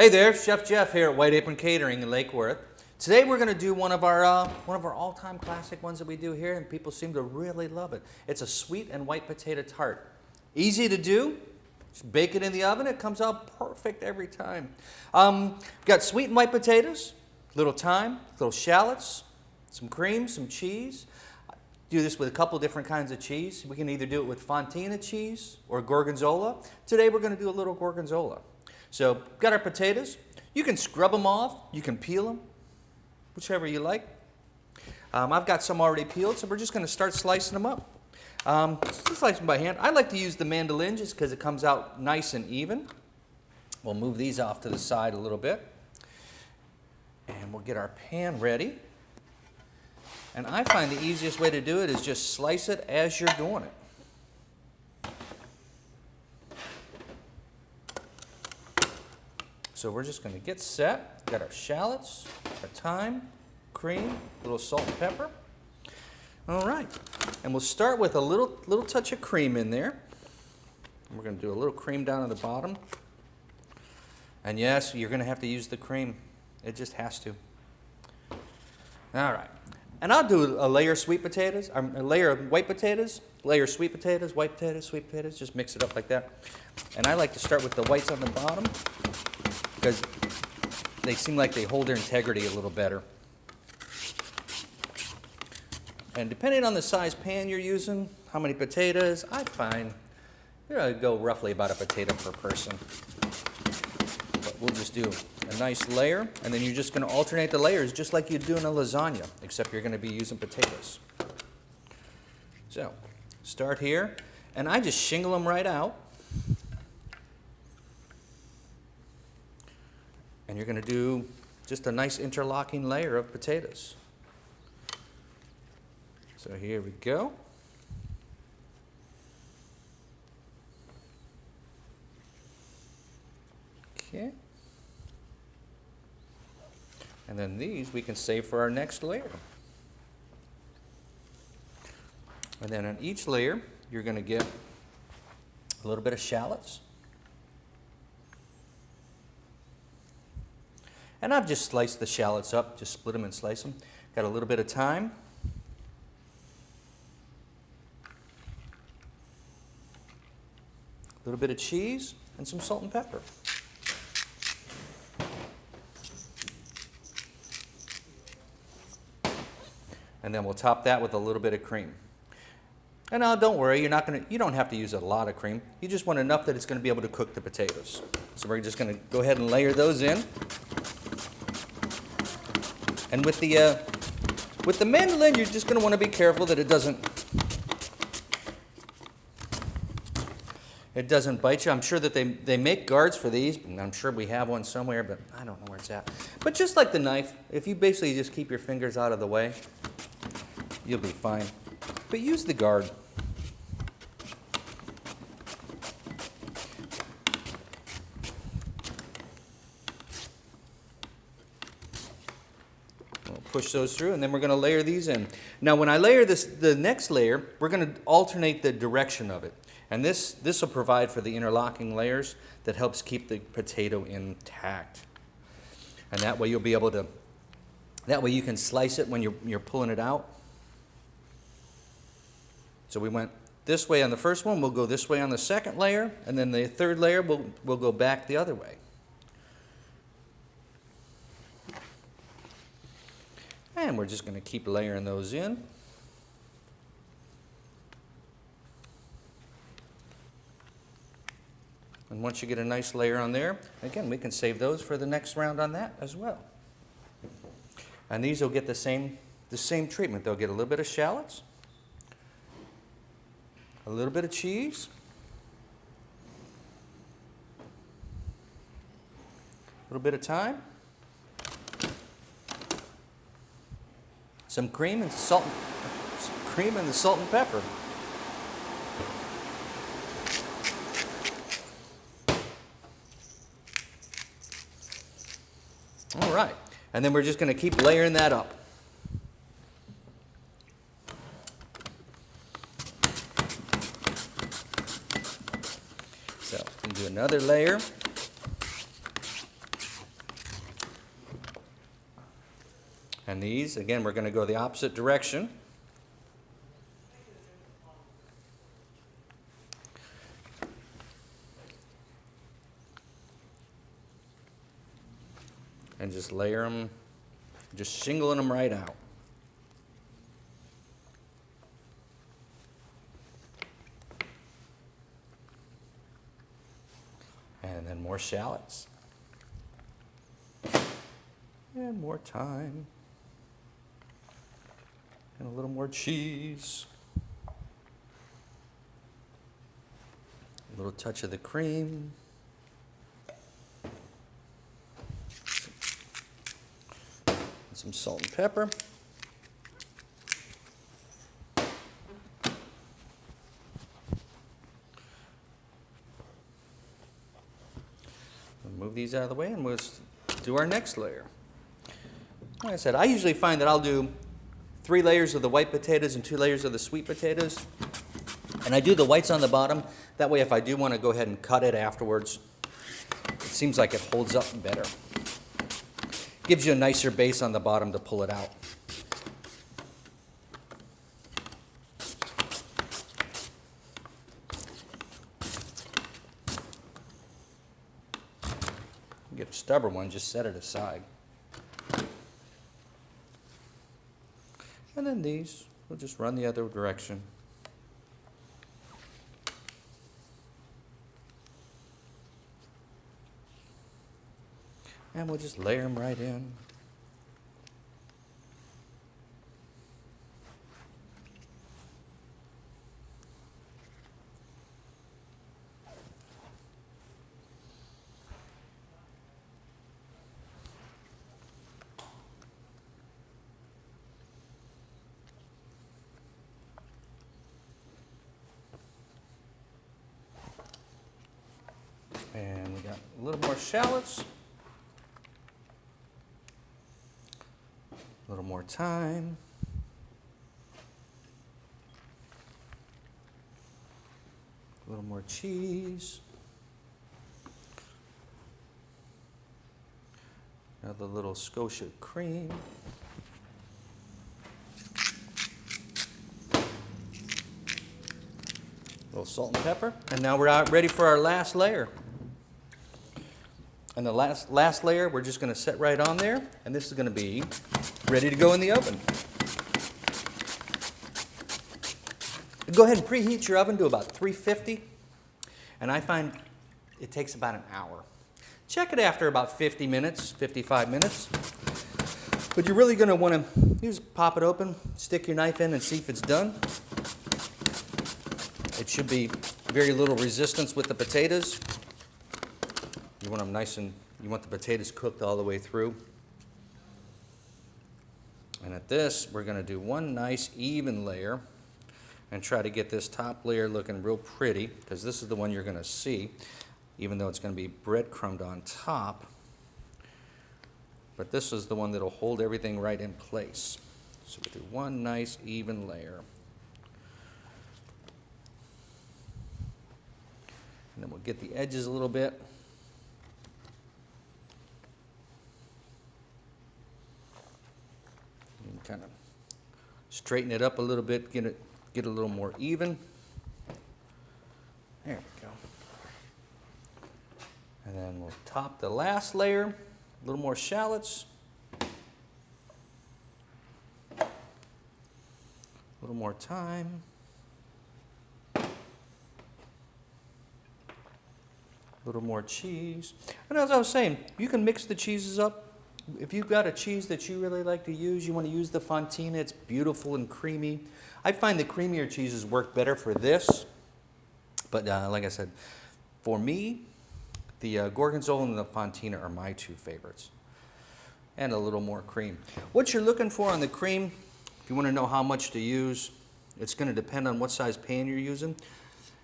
Hey there, Chef Jeff here at White Apron Catering in Lake Worth. Today we're going to do one of our all-time classic ones that we do here, and people seem to really love it. It's a sweet and white potato tart. Easy to do. Just bake it in the oven. It comes out perfect every time. Got sweet and white potatoes, little thyme, little shallots, some cream, some cheese. Do this with a couple different kinds of cheese. We can either do it with fontina cheese or gorgonzola. Today we're going to do a little gorgonzola. So, got our potatoes. You can scrub them off. You can peel them, whichever you like. I've got some already peeled, so we're just going to start slicing them up. Slice them by hand. I like to use the mandolin just because it comes out nice and even. We'll move these off to the side a little bit. And we'll get our pan ready. And I find the easiest way to do it is just slice it as you're doing it. So we're just going to get set. Got our shallots, our thyme, cream, a little salt and pepper. All right, and we'll start with a little touch of cream in there. And we're going to do a little cream down at the bottom. And yes, you're going to have to use the cream. It just has to. All right, and I'll do a layer of sweet potatoes, a layer of white potatoes, layer of sweet potatoes, white potatoes, sweet potatoes. Just mix it up like that. And I like to start with the whites on the bottom, because they seem like they hold their integrity a little better. And depending on the size pan you're using, how many potatoes, I find you're going to go roughly about a potato per person. But we'll just do a nice layer, and then you're just going to alternate the layers just like you'd do in a lasagna, except you're going to be using potatoes. So, start here, and I just shingle them right out. And you're going to do just a nice interlocking layer of potatoes. So here we go. Okay. And then these we can save for our next layer. And then on each layer, you're going to get a little bit of shallots. And I've just sliced the shallots up, just split them and slice them. Got a little bit of thyme. A little bit of cheese and some salt and pepper. And then we'll top that with a little bit of cream. And now don't worry, you don't have to use a lot of cream. You just want enough that it's going to be able to cook the potatoes. So we're just going to go ahead and layer those in. And with the mandolin, you're just going to want to be careful that it doesn't bite you. I'm sure that they make guards for these, and I'm sure we have one somewhere, but I don't know where it's at. But just like the knife, if you basically just keep your fingers out of the way, you'll be fine. But use the guard. Push those through, and then we're going to layer these in. Now, when I layer the next layer, we're going to alternate the direction of it. And this will provide for the interlocking layers that helps keep the potato intact. And that way you'll be able to, that way you can slice it when you're pulling it out. So we went this way on the first one, we'll go this way on the second layer, and then the third layer we'll go back the other way. And we're just going to keep layering those in. And once you get a nice layer on there, again, we can save those for the next round on that as well. And these will get the same treatment. They'll get a little bit of shallots, a little bit of cheese, a little bit of thyme, some cream and salt, and the salt and pepper. All right, and then we're just going to keep layering that up. So, do another layer. And these, again, we're going to go the opposite direction. And just layer them, just shingling them right out. And then more shallots. And more thyme. And a little more cheese. A little touch of the cream. Some salt and pepper. We'll move these out of the way and we'll do our next layer. Like I said, I usually find that I'll do 3 layers of the white potatoes and 2 layers of the sweet potatoes. And I do the whites on the bottom. That way if I do want to go ahead and cut it afterwards, it seems like it holds up better. Gives you a nicer base on the bottom to pull it out. Get a stubborn one, just set it aside. And then these, we'll just run the other direction. And we'll just layer them right in. And we got a little more shallots. A little more thyme. A little more cheese. Another little Scotia cream. A little salt and pepper. And now we're out ready for our last layer. And the last layer we're just going to set right on there. And this is going to be ready to go in the oven. Go ahead and preheat your oven to about 350. And I find it takes about an hour. Check it after about 50 minutes, 55 minutes. But you're really going to want to just pop it open, stick your knife in and see if it's done. It should be very little resistance with the potatoes. You want them nice and you want the potatoes cooked all the way through. And at this, we're going to do one nice even layer and try to get this top layer looking real pretty, because this is the one you're going to see, even though it's going to be breadcrumbed on top. But this is the one that'll hold everything right in place. So we do one nice even layer. And then we'll get the edges a little bit. Kind of straighten it up a little bit, get a little more even. There we go. And then we'll top the last layer, a little more shallots. A little more thyme. A little more cheese. And as I was saying, you can mix the cheeses up. If you've got a cheese that you really like to use, you want to use the fontina. It's beautiful and creamy. I find the creamier cheeses work better for this. But like I said, for me, the Gorgonzola and the fontina are my 2 favorites. And a little more cream. What you're looking for on the cream, if you want to know how much to use, it's going to depend on what size pan you're using.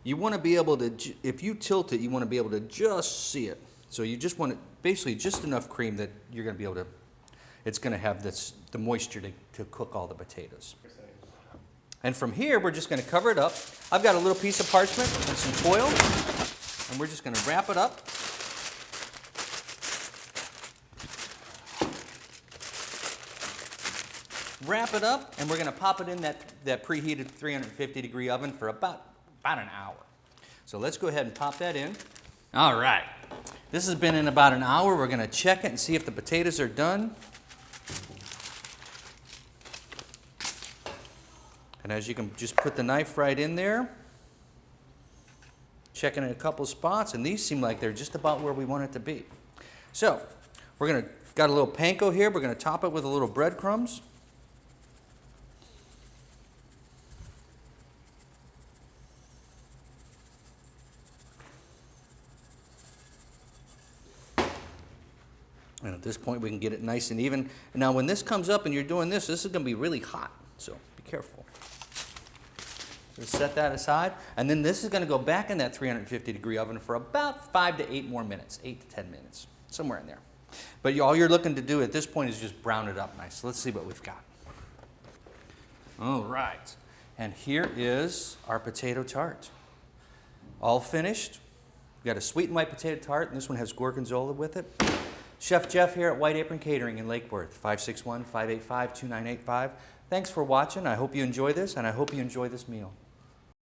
You want to be able to, if you tilt it, you want to be able to just see it. So you just want it, basically just enough cream that you're going to be able to, it's going to have the moisture to cook all the potatoes. And from here, we're just going to cover it up. I've got a little piece of parchment and some foil, and we're just going to wrap it up. wrap it up, and we're going to pop it in that preheated 350-degree oven for about an hour. So let's go ahead and pop that in. All right. This has been in about an hour. We're going to check it and see if the potatoes are done. And as you can just put the knife right in there, checking in a couple spots, and these seem like they're just about where we want it to be. So we're got a little panko here. We're going to top it with a little breadcrumbs. And at this point, we can get it nice and even. Now, when this comes up and you're doing this, this is going to be really hot, so be careful. Just set that aside, and then this is going to go back in that 350-degree oven for about 5 to 8 more minutes, 8 to 10 minutes, somewhere in there. But all you're looking to do at this point is just brown it up nice. Let's see what we've got. All right, and here is our potato tart. All finished. We've got a sweet and white potato tart, and this one has gorgonzola with it. Chef Jeff here at White Apron Catering in Lake Worth, 561-585-2985. Thanks for watching. I hope you enjoy this, and I hope you enjoy this meal.